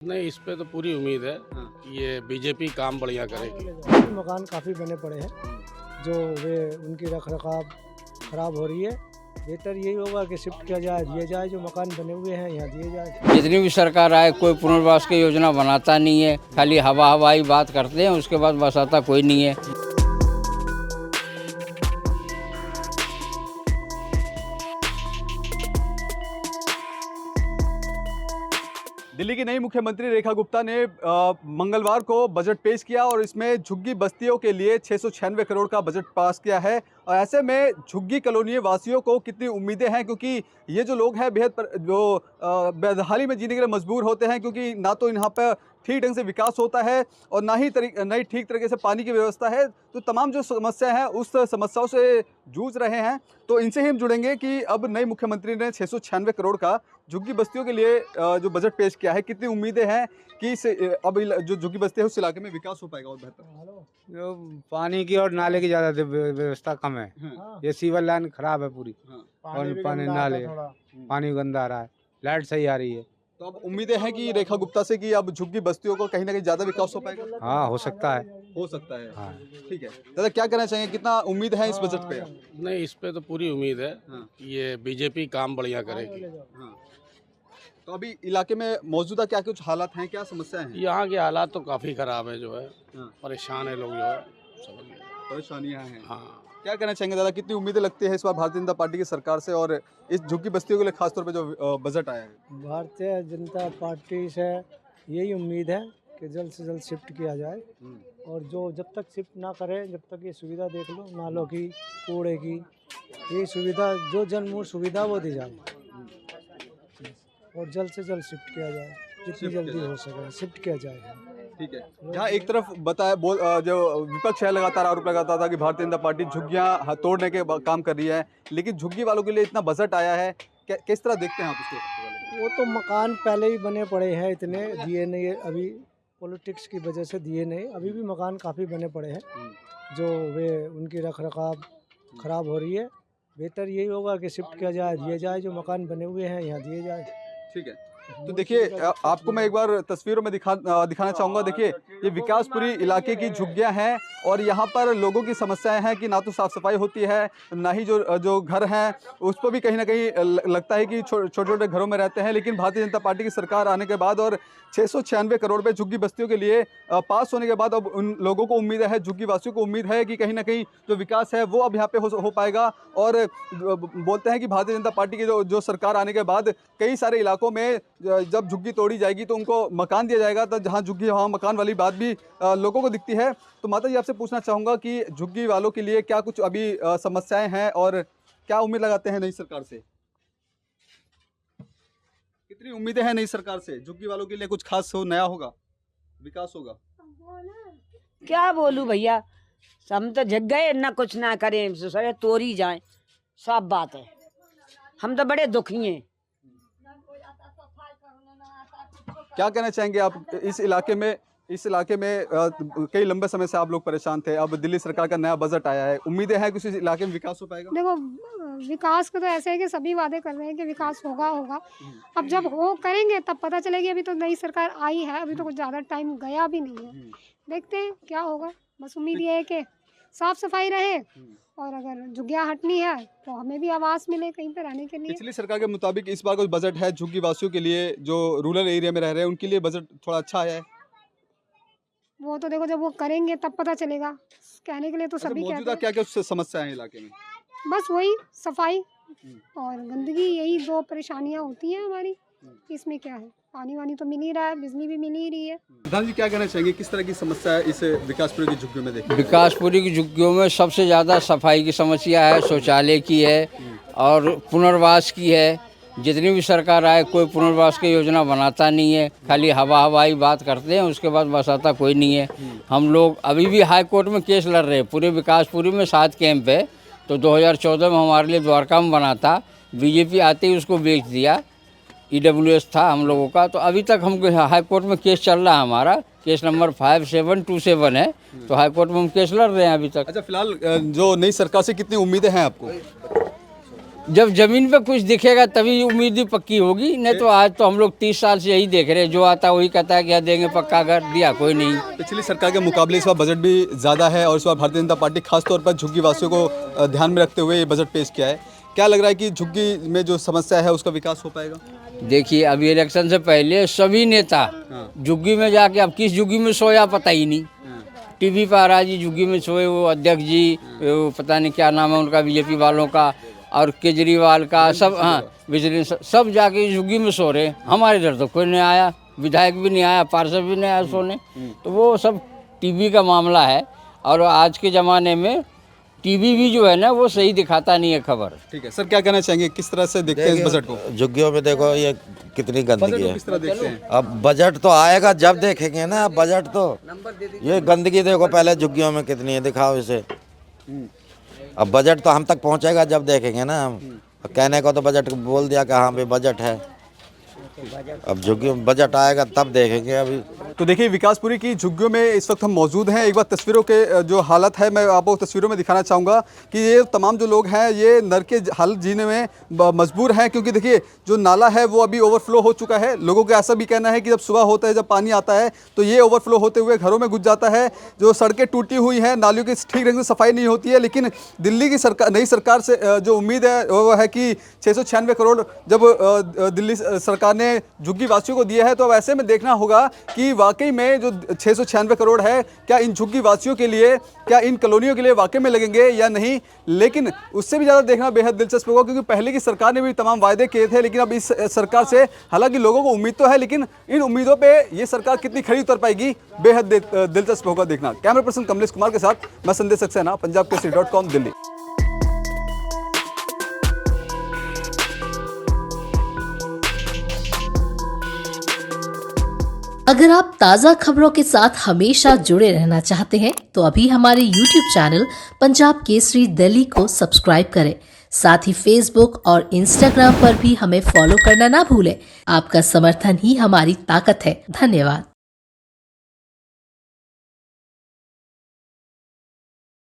नहीं, इस पे तो पूरी उम्मीद है कि ये बीजेपी काम बढ़िया करेगी। मकान काफ़ी बने पड़े हैं जो वे उनकी रख रखाव खराब हो रही है। बेहतर यही होगा कि शिफ्ट किया जाए, दिए जाए, जो मकान बने हुए हैं यहाँ दिए जाए। जितनी भी सरकार आए कोई पुनर्वास की योजना बनाता नहीं है, खाली हवाई बात करते हैं, उसके बाद बसाता कोई नहीं है। दिल्ली की नई मुख्यमंत्री रेखा गुप्ता ने मंगलवार को बजट पेश किया और इसमें झुग्गी बस्तियों के लिए 696 करोड़ का बजट पास किया है। और ऐसे में झुग्गी कॉलोनी वासियों को कितनी उम्मीदें हैं, क्योंकि ये जो लोग हैं बेहाली में जीने के लिए मजबूर होते हैं, क्योंकि ना तो यहाँ पर ठीक ढंग से विकास होता है और ना ही ठीक तरीके से पानी की व्यवस्था है। तो तमाम जो समस्या हैं उस समस्याओं से जूझ रहे हैं। तो इनसे ही हम जुड़ेंगे कि अब नई मुख्यमंत्री ने 696 करोड़ का झुग्गी बस्तियों के लिए जो बजट पेश किया है, कितनी उम्मीदें हैं कि अब जो झुग्गी बस्ती है उस इलाके में विकास हो पाएगा और बेहतर। जो पानी की और नाले की ज़्यादा व्यवस्था कम है। ये सीवर लाइन खराब है पूरी। और पानी नाले पानी गंदा आ रहा है, लाइट सही आ रही है। तो अब उम्मीदें हैं कि रेखा गुप्ता से कि अब झुग्गी बस्तियों को कहीं ना कहीं ज्यादा विकास हो पाएगा। हाँ, हो सकता है। हो सकता है। हाँ। ठीक है दादा, क्या कहना चाहेंगे, कितना उम्मीद है इस बजट पे? नहीं, इस पे तो पूरी उम्मीद है कि ये बीजेपी काम बढ़िया करेगी। तो अभी इलाके में मौजूदा क्या कुछ हालात हैं, क्या समस्या है? यहाँ के हालात तो काफ़ी ख़राब है, जो है परेशान है लोग, जो है समझ लो। परेशानियां हैं। हाँ, क्या कहना चाहेंगे दादा, कितनी उम्मीदें लगती है इस बार भारतीय जनता पार्टी की सरकार से और इस झुग्गी बस्तियों के लिए खासतौर पे जो बजट आया है? भारतीय जनता पार्टी से यही उम्मीद है कि जल्द से जल्द शिफ्ट किया जाए, और जो जब तक शिफ्ट ना करे, जब तक ये सुविधा देख लो, नालों की, कूड़े की, ये सुविधा जो जनमूल सुविधा वो दी जाए और जल्द से जल्द शिफ्ट किया जाए, जितनी जल्दी हो सके शिफ्ट किया जाए। ठीक है। जहाँ एक तरफ जो विपक्ष है लगातार आरोप लगाता था कि भारतीय जनता पार्टी झुग्गियाँ तोड़ने के काम कर रही है, लेकिन झुग्गी वालों के लिए इतना बजट आया है, किस तरह देखते हैं आप उसको? वो तो मकान पहले ही बने पड़े हैं, इतने दिए नहीं, अभी पॉलिटिक्स की वजह से दिए नहीं, अभी भी मकान काफ़ी बने पड़े हैं जो वे उनकी रख रखाव खराब हो रही है। बेहतर यही होगा कि शिफ्ट किया जाए, दिए जाए, जो मकान बने हुए हैं यहाँ दिए जाए। ठीक है। तो देखिए, आपको मैं एक बार तस्वीरों में दिखाना चाहूँगा। देखिए, ये विकासपुरी इलाके की झुग्गियाँ हैं और यहाँ पर लोगों की समस्याएं हैं कि ना तो साफ़ सफाई होती है, ना ही जो घर हैं उस पर भी कहीं ना कहीं लगता है कि छोटे छोटे घरों में रहते हैं। लेकिन भारतीय जनता पार्टी की सरकार आने के बाद और 696 करोड़ रुपये झुग्गी बस्तियों के लिए पास होने के बाद अब उन लोगों को उम्मीद है, झुग्गी वासियों को उम्मीद है कि कहीं ना कहीं जो विकास है वो अब यहाँ पे हो पाएगा। और बोलते हैं कि भारतीय जनता पार्टी की जो सरकार आने के बाद कई सारे इलाकों में जब झुग्गी तोड़ी जाएगी तो उनको मकान दिया जाएगा, तो जहाँ झुग्गी वहाँ मकान वाली बात भी लोगों को दिखती है। तो माता जी, आपसे पूछना चाहूँगा कि झुग्गी वालों के लिए क्या कुछ अभी समस्याएं हैं और क्या उम्मीद लगाते हैं नई सरकार से? कितनी उम्मीदें हैं नई सरकार से? झुग्गी वालों के लिए कुछ खास नया होगा, विकास होगा? क्या बोलूं भैया, हम तो जग गए, ना कुछ ना करें, सारे तोड़ी जाएं, सब बात है। हम तो बड़े दुखी हैं। क्या कहना चाहेंगे आप? इस इलाके में कई लंबे समय से आप लोग परेशान थे, अब दिल्ली सरकार का नया बजट आया है, उम्मीदें हैं कि इस इलाके में विकास हो पाएगा? देखो, विकास का तो ऐसे है कि सभी वादे कर रहे हैं कि विकास होगा। अब जब करेंगे तब पता चलेगी। अभी तो नई सरकार आई है, अभी तो कुछ ज़्यादा टाइम गया भी नहीं है, देखते हैं क्या होगा। बस उम्मीद ये है कि साफ सफाई रहे और अगर झुग्गियाँ हटनी है तो हमें भी आवास मिले कहीं पर रहने के लिए। पिछली सरकार के मुताबिक इस बार कुछ बजट है झुग्गी वासियों के लिए, जो रूरल एरिया में रह रहे हैं उनके लिए बजट थोड़ा अच्छा है? वो तो देखो, जब वो करेंगे तब पता चलेगा। कहने के लिए तो सभी कहते मौजूदा हैं। क्या क्या समस्या है इलाके में? बस वही सफाई और गंदगी, यही दो परेशानियां होती हैं हमारी। इसमें क्या है, पानी वानी तो मिल ही रहा है, बिजली भी मिल ही रही है। प्रधान जी, क्या कहना चाहेंगे, किस तरह की समस्या है इस विकासपुरी की झुग्गियों में? देखिए, विकासपुरी की झुग्गियों में सबसे ज़्यादा सफाई की समस्या है, शौचालय की है और पुनर्वास की है। जितनी भी सरकार आए कोई पुनर्वास की योजना बनाता नहीं है, खाली हवाई बात करते हैं, उसके बाद बसाता कोई नहीं है। हम लोग अभी भी हाई कोर्ट में केस लड़ रहे हैं। पूरे विकासपुरी में 7 कैंप है, तो 2014 में हमारे लिए द्वारका में बना था, बीजेपी आते ही उसको बेच दिया। EWS था हम लोगों का, तो अभी तक हम हाई कोर्ट में केस चल रहा है। हमारा केस नंबर 5727 है, तो हाई कोर्ट में हम केस लड़ रहे हैं अभी तक। अच्छा, फिलहाल जो नई सरकार से कितनी उम्मीदें हैं आपको? जब जमीन पे कुछ दिखेगा तभी उम्मीद भी पक्की होगी, नहीं तो आज तो हम लोग 30 साल से यही देख रहे हैं, जो आता वही कहता है क्या देंगे पक्का घर, दिया कोई नहीं। पिछली सरकार के मुकाबले इस बार बजट भी ज़्यादा है और इस बार भारतीय जनता पार्टी खासतौर पर झुग्गी वासियों को ध्यान में रखते हुए ये बजट पेश किया है। क्या लग रहा है कि झुग्गी में जो समस्या है उसका विकास हो पाएगा? देखिए अभी इलेक्शन से पहले सभी नेता झुग्गी में जाके, अब किस झुग्गी में सोया पता ही नहीं, टीवी पर आ रहा जी झुग्गी में सोए, वो अध्यक्ष जी, वो पता नहीं क्या नाम है उनका बीजेपी वालों का, और केजरीवाल का, सब हाँ बिजली सब जाके झुग्गी में सो रहे। हमारे इधर तो कोई नहीं आया, विधायक भी नहीं आया, पार्षद भी नहीं आया सोने। तो वो सब टीवी का मामला है, और आज के ज़माने में टीवी भी जो है ना वो सही दिखाता नहीं है खबर। ठीक है सर, क्या कहना चाहेंगे, किस तरह से देखते हैं इस बजट को? झुग्गियों में देखो ये कितनी गंदगी है। किस तरह देखते हैं? अब बजट तो आएगा जब देखेंगे ना, बजट तो ये गंदगी देखो पहले झुग्गियों में कितनी है, दिखाओ इसे। अब बजट तो हम तक पहुंचेगा जब देखेंगे ना हम। कहने को तो बजट बोल दिया कि हाँ भाई बजट है, अब झुग्गियों में बजट आएगा तब देखेंगे। अभी तो देखिए विकासपुरी की झुग्गियों में इस वक्त हम मौजूद हैं। एक बार तस्वीरों के जो हालत है मैं आपको तस्वीरों में दिखाना चाहूँगा कि ये तमाम जो लोग हैं ये नर के हालत जीने में मजबूर हैं, क्योंकि देखिए जो नाला है वो अभी ओवरफ्लो हो चुका है। लोगों का ऐसा भी कहना है कि जब सुबह होता है, जब पानी आता है तो ये ओवरफ्लो होते हुए घरों में घुस जाता है। जो सड़कें टूटी हुई हैं, नालियों की ठीक ढंग से सफाई नहीं होती है। लेकिन दिल्ली की सरकार, नई सरकार से जो उम्मीद है वो है कि 696 करोड़ जब दिल्ली सरकार ने झुग्गी वासियों को दिया है, तो अब ऐसे में देखना होगा कि वाकई में जो 696 करोड़ है क्या इन झुग्गी वासियों के लिए, क्या इन कॉलोनियों के लिए वाकई में लगेंगे या नहीं। लेकिन उससे भी ज़्यादा देखना बेहद दिलचस्प होगा, क्योंकि पहले की सरकार ने भी तमाम वायदे किए थे, लेकिन अब इस सरकार से हालांकि लोगों को उम्मीद तो है, लेकिन इन उम्मीदों पर ये सरकार कितनी खरी उतर पाएगी बेहद दिलचस्प होगा देखना। कैमरा पर्सन कमलेश कुमार के साथ मैं संदेश सक्सेना, punjabkesari.com, दिल्ली। अगर आप ताज़ा खबरों के साथ हमेशा जुड़े रहना चाहते हैं तो अभी हमारे YouTube चैनल पंजाब केसरी दिल्ली को सब्सक्राइब करें। साथ ही Facebook और Instagram पर भी हमें फॉलो करना ना भूलें। आपका समर्थन ही हमारी ताकत है। धन्यवाद।